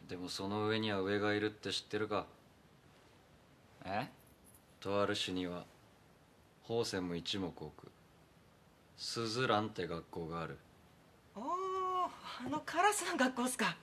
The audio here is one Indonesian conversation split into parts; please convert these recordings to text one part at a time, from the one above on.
でもその上には上がいるって知ってるか？え？とある市には宝泉も一目置くスズランって学校がある。おー、あのカラスの学校っすか。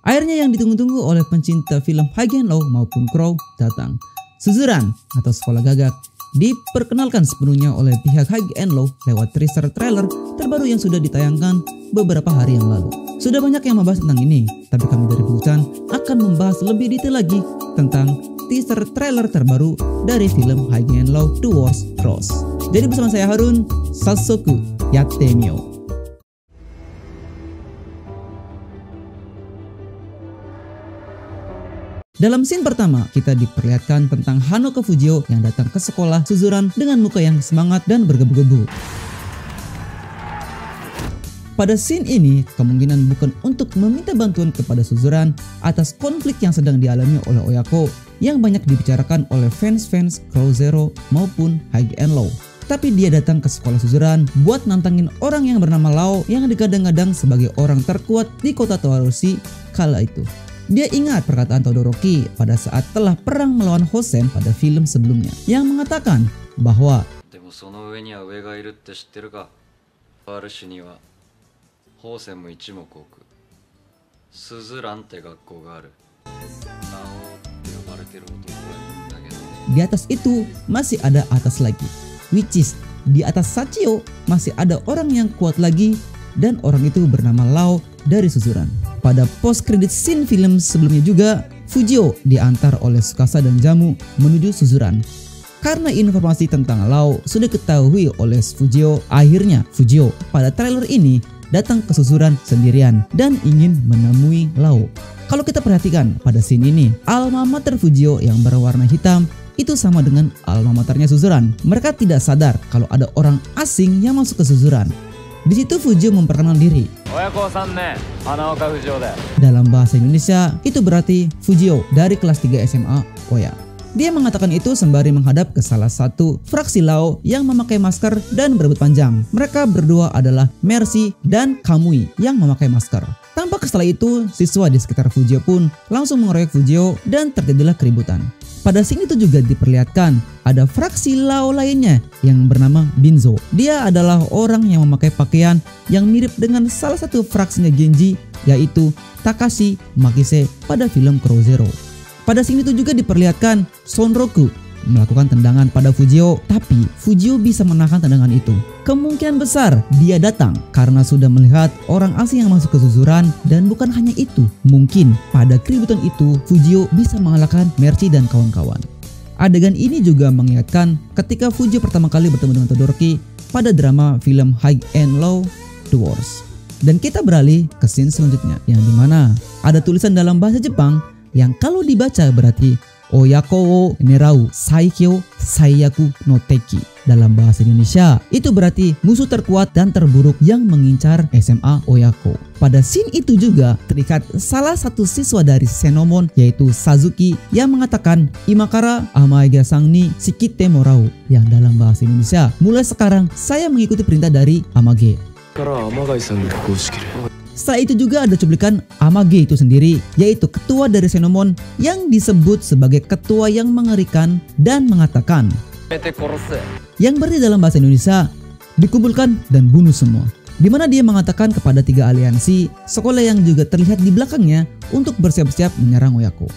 Akhirnya yang ditunggu-tunggu oleh pencinta film High and Low maupun Crow datang. Suzuran atau Sekolah Gagak diperkenalkan sepenuhnya oleh pihak High and Low lewat teaser trailer terbaru yang sudah ditayangkan beberapa hari yang lalu. Sudah banyak yang membahas tentang ini, tapi kami dari Busan akan membahas lebih detail lagi tentang teaser trailer terbaru dari film High and Low Towards Cross. Jadi bersama saya Harun, Sassoku Yatte Mio. Dalam scene pertama, kita diperlihatkan tentang Hanoka Fujio yang datang ke sekolah Suzuran dengan muka yang semangat dan bergebu-gebu. Pada scene ini, kemungkinan bukan untuk meminta bantuan kepada Suzuran atas konflik yang sedang dialami oleh Oyako yang banyak dibicarakan oleh fans-fans Crow Zero maupun High and Low. Tapi dia datang ke sekolah Suzuran buat nantangin orang yang bernama Lao yang digadang-gadang sebagai orang terkuat di kota Towarushi kala itu. Dia ingat perkataan Todoroki pada saat telah perang melawan Hosen pada film sebelumnya yang mengatakan bahwa di atas itu masih ada atas lagi, which is di atas Sachio masih ada orang yang kuat lagi dan orang itu bernama Lao dari Suzuran. Pada post credit scene film sebelumnya juga, Fujio diantar oleh Tsukasa dan Jamu menuju Suzuran. Karena informasi tentang Lao sudah diketahui oleh Fujio, akhirnya Fujio pada trailer ini datang ke Suzuran sendirian dan ingin menemui Lao. Kalau kita perhatikan pada scene ini, alma mater Fujio yang berwarna hitam itu sama dengan alma maternya Suzuran. Mereka tidak sadar kalau ada orang asing yang masuk ke Suzuran. Di situ Fujio memperkenalkan diri. Dalam bahasa Indonesia, itu berarti Fujio dari kelas 3 SMA Oya. Dia mengatakan itu sembari menghadap ke salah satu fraksi Lao yang memakai masker dan berambut panjang. Mereka berdua adalah Mercy dan Kamui yang memakai masker. Tampak setelah itu, siswa di sekitar Fujio pun langsung mengeroyok Fujio dan terjadilah keributan. Pada scene itu juga diperlihatkan ada fraksi Lao lainnya yang bernama Binzo. Dia adalah orang yang memakai pakaian yang mirip dengan salah satu fraksinya Genji, yaitu Takashi Makise pada film Crow Zero. Pada scene itu juga diperlihatkan Sonroku melakukan tendangan pada Fujio, tapi Fujio bisa menahan tendangan itu. Kemungkinan besar dia datang karena sudah melihat orang asing yang masuk ke Suzuran, dan bukan hanya itu, mungkin pada keributan itu Fujio bisa mengalahkan Mercy dan kawan-kawan. Adegan ini juga mengingatkan ketika Fujio pertama kali bertemu dengan Todoroki pada drama film High and Low Towards. Dan kita beralih ke scene selanjutnya yang dimana ada tulisan dalam bahasa Jepang yang kalau dibaca berarti Oyako wo nerau saikyo saiyaku no teki. Dalam bahasa Indonesia itu berarti musuh terkuat dan terburuk yang mengincar SMA Oyako. Pada scene itu juga terlihat salah satu siswa dari Senomon yaitu Sazuki yang mengatakan Imakara amaegasang ni shikite morau, yang dalam bahasa Indonesia mulai sekarang saya mengikuti perintah dari Amage. Setelah itu juga ada cuplikan Amage itu sendiri, yaitu ketua dari Senomon yang disebut sebagai ketua yang mengerikan dan mengatakan, yang berarti dalam bahasa Indonesia dikumpulkan dan bunuh semua. Dimana dia mengatakan kepada 3 aliansi sekolah yang juga terlihat di belakangnya untuk bersiap-siap menyerang Oyako.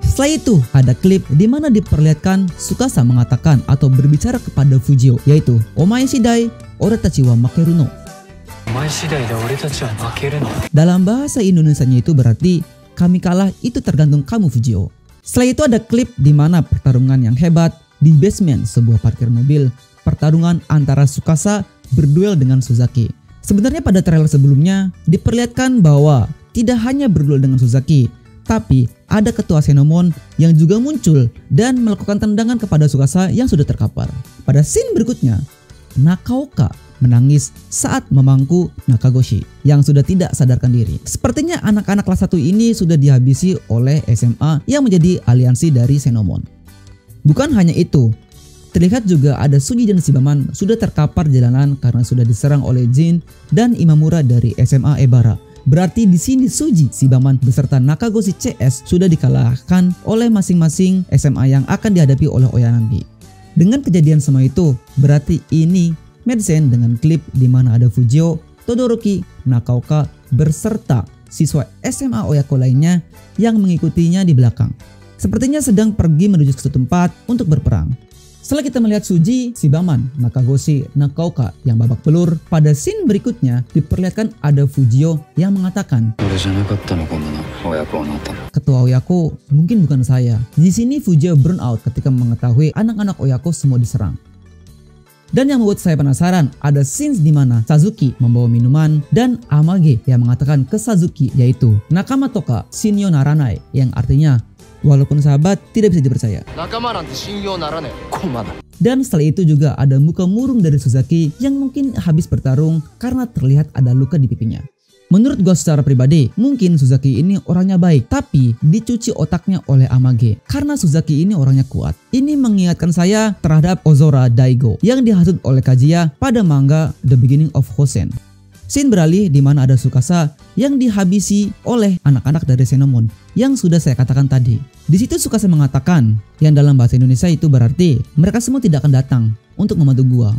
Setelah itu ada klip di mana diperlihatkan Tsukasa mengatakan atau berbicara kepada Fujio, yaitu Omae shidai oretachi wa makeru no. Dalam bahasa Indonesianya itu berarti kami kalah itu tergantung kamu Fujio. Setelah itu ada klip di mana pertarungan yang hebat di basement sebuah parkir mobil. Pertarungan antara Tsukasa berduel dengan Suzaki. Sebenarnya pada trailer sebelumnya diperlihatkan bahwa tidak hanya berduel dengan Suzaki, tapi ada ketua Senomon yang juga muncul dan melakukan tendangan kepada Tsukasa yang sudah terkapar. Pada scene berikutnya, Nakaoka menangis saat memangku Nakagoshi yang sudah tidak sadarkan diri. Sepertinya anak-anak kelas 1 ini sudah dihabisi oleh SMA yang menjadi aliansi dari Senomon. Bukan hanya itu, Terlihat juga ada Suji dan Shibaman sudah terkapar di jalanan karena sudah diserang oleh Jin dan Imamura dari SMA Ebara. Berarti di sini Suji, Shibaman beserta Nakagoshi CS sudah dikalahkan oleh masing-masing SMA yang akan dihadapi oleh Oyanagi. Dengan kejadian semua itu, berarti ini Medsen dengan klip di mana ada Fujio, Todoroki, Nakaoka beserta siswa SMA Oyako lainnya yang mengikutinya di belakang. Sepertinya sedang pergi menuju ke suatu tempat untuk berperang. Setelah kita melihat Suji, Shibaman, Nakagoshi, Nakaoka yang babak belur, pada scene berikutnya diperlihatkan ada Fujio yang mengatakan, "Ketua Oyako mungkin bukan saya." Di sini Fujio burn out ketika mengetahui anak-anak Oyako semua diserang. Dan yang membuat saya penasaran, ada scenes di mana Sazuki membawa minuman dan Amage yang mengatakan ke Sazuki yaitu Nakama Toka Shinyo Naranai, yang artinya walaupun sahabat tidak bisa dipercaya. Dan setelah itu juga ada muka murung dari Suzaki yang mungkin habis bertarung karena terlihat ada luka di pipinya. Menurut gue secara pribadi, mungkin Suzaki ini orangnya baik, tapi dicuci otaknya oleh Amage karena Suzaki ini orangnya kuat. Ini mengingatkan saya terhadap Ozora Daigo yang dihasut oleh Kajiya pada manga The Beginning of Hosen. Scene beralih di mana ada Tsukasa yang dihabisi oleh anak-anak dari Senomon yang sudah saya katakan tadi. Di situ Tsukasa mengatakan yang dalam bahasa Indonesia itu berarti mereka semua tidak akan datang untuk membantu gua,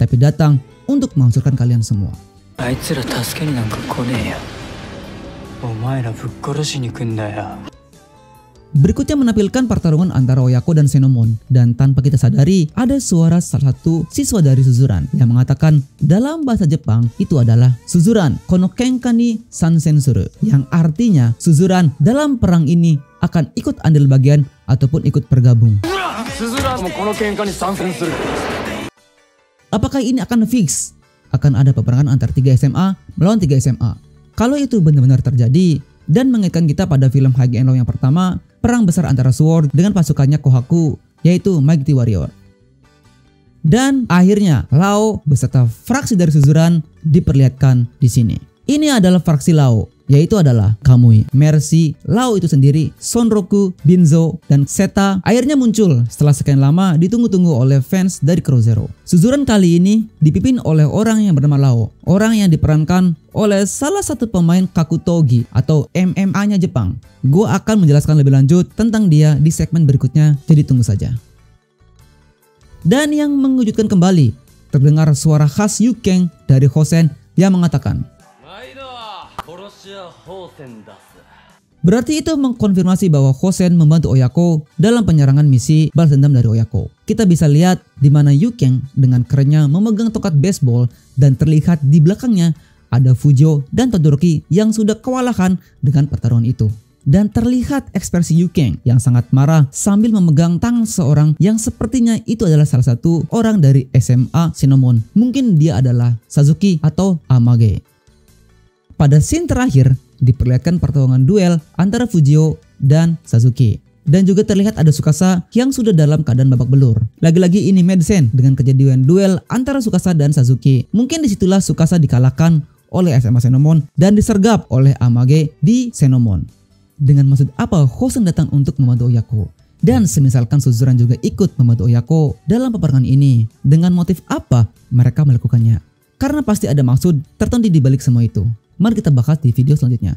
tapi datang untuk menghancurkan kalian semua. Berikutnya menampilkan pertarungan antara Oyako dan Senomon, dan tanpa kita sadari ada suara salah satu siswa dari Suzuran yang mengatakan dalam bahasa Jepang itu adalah Suzuran kono kenka ni sansen suru, yang artinya Suzuran dalam perang ini akan ikut andil bagian ataupun ikut bergabung. Apakah ini akan fix? Akan ada peperangan antar 3 SMA melawan 3 SMA. Kalau itu benar-benar terjadi dan mengaitkan kita pada film Hage and Law yang pertama, perang besar antara Sword dengan pasukannya Kohaku, yaitu Mighty Warrior. Dan akhirnya Lao beserta fraksi dari Suzuran diperlihatkan di sini. Ini adalah fraksi Lao, yaitu adalah Kamui, Mercy, Lao itu sendiri, Sonroku, Binzo, dan Seta akhirnya muncul setelah sekian lama ditunggu-tunggu oleh fans dari Crow Zero. Suzuran kali ini dipimpin oleh orang yang bernama Lao, orang yang diperankan oleh salah satu pemain Kakutogi atau MMA-nya Jepang. Gue akan menjelaskan lebih lanjut tentang dia di segmen berikutnya, jadi tunggu saja. Dan yang mengejutkan kembali, terdengar suara khas Yukeng dari Hosen yang mengatakan, berarti itu mengkonfirmasi bahwa Hosen membantu Oyako dalam penyerangan misi balas dendam dari Oyako. Kita bisa lihat di mana Yukeng dengan kerennya memegang tongkat baseball dan terlihat di belakangnya ada Fujio dan Todoroki yang sudah kewalahan dengan pertarungan itu. Dan terlihat ekspresi Yukeng yang sangat marah sambil memegang tangan seorang yang sepertinya itu adalah salah satu orang dari SMA Senomon. Mungkin dia adalah Sazuki atau Amage. Pada scene terakhir diperlihatkan pertarungan duel antara Fujio dan Sazuki. Dan juga terlihat ada Tsukasa yang sudah dalam keadaan babak belur. Lagi-lagi ini Medsen dengan kejadian duel antara Tsukasa dan Sazuki. Mungkin disitulah Tsukasa dikalahkan oleh SMA Senomon dan disergap oleh Amage di Senomon. Dengan maksud apa Hosen datang untuk membantu Oyako? Dan semisalkan Suzuran juga ikut membantu Oyako dalam peperangan ini, dengan motif apa mereka melakukannya? Karena pasti ada maksud tertentu di balik semua itu. Mari kita bahas di video selanjutnya.